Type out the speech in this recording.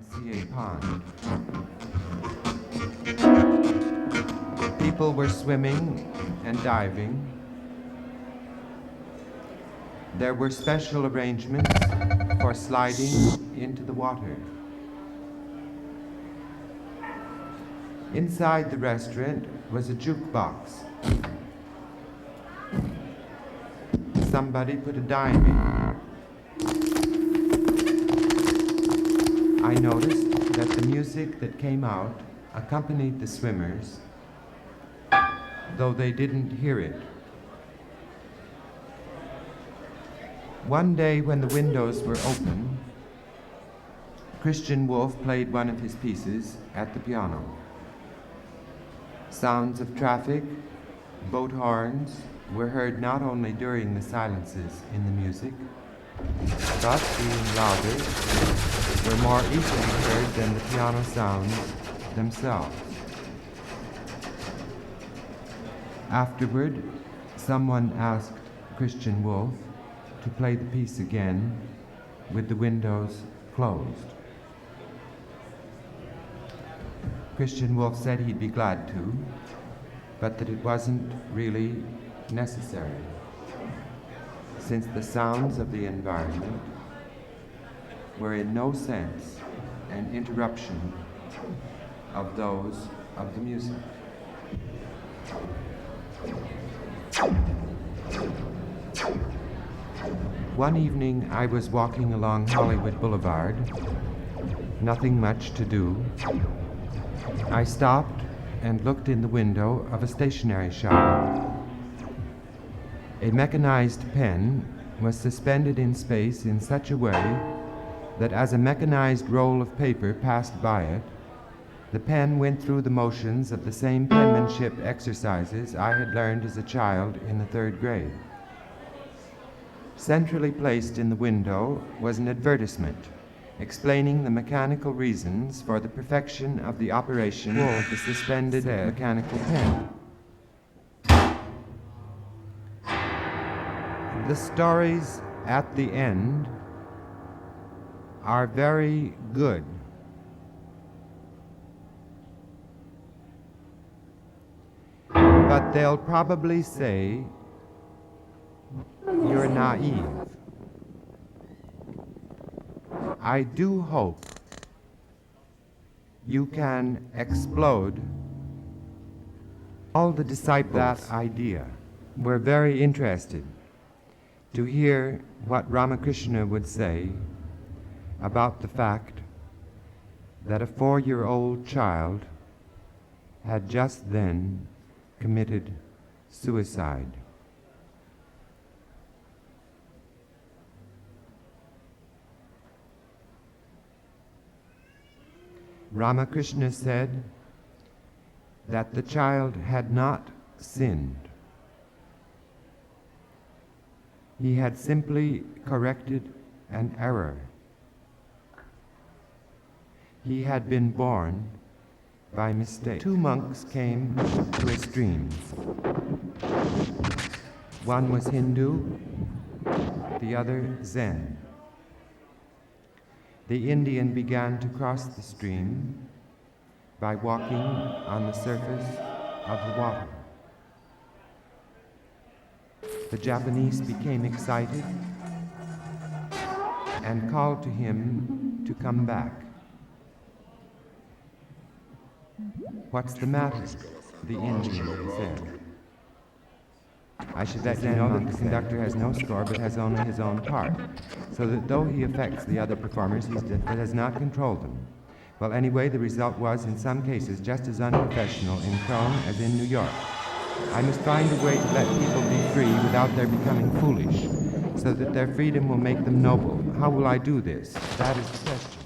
and see a pond. People were swimming and diving. There were special arrangements for sliding into the water. Inside the restaurant was a jukebox. Somebody put a dime in. I noticed that the music that came out accompanied the swimmers, though they didn't hear it. One day when the windows were open, Christian Wolff played one of his pieces at the piano. Sounds of traffic, boat horns were heard not only during the silences in the music, but being louder, were more easily heard than the piano sounds themselves. Afterward, someone asked Christian Wolff to play the piece again with the windows closed. Christian Wolff said he'd be glad to, but that it wasn't really necessary, since the sounds of the environment were in no sense an interruption of those of the music. One evening I was walking along Hollywood Boulevard, nothing much to do. I stopped and looked in the window of a stationery shop. A mechanized pen was suspended in space in such a way that as a mechanized roll of paper passed by it, the pen went through the motions of the same penmanship exercises I had learned as a child in the 3rd grade. Centrally placed in the window was an advertisement explaining the mechanical reasons for the perfection of the operation of the suspended mechanical pen. The stories at the end are very good. But they'll probably say you're naive. I do hope you can explode all the disciples of that idea. We're very interested to hear what Ramakrishna would say about the fact that a 4-year-old child had just then committed suicide. Ramakrishna said that the child had not sinned. He had simply corrected an error. He had been born by mistake. 2 monks came to a stream. One was Hindu, the other Zen. The Indian began to cross the stream by walking on the surface of the water. The Japanese became excited and called to him to come back. "What's the matter?" the Indian said. "I should let you know that the conductor has no score but has only his own part, so that though he affects the other performers, he does not control them. Well, anyway, the result was, in some cases, just as unprofessional in Chrome as in New York. I must find a way to let people be free without their becoming foolish, so that their freedom will make them noble. How will I do this? That is the question."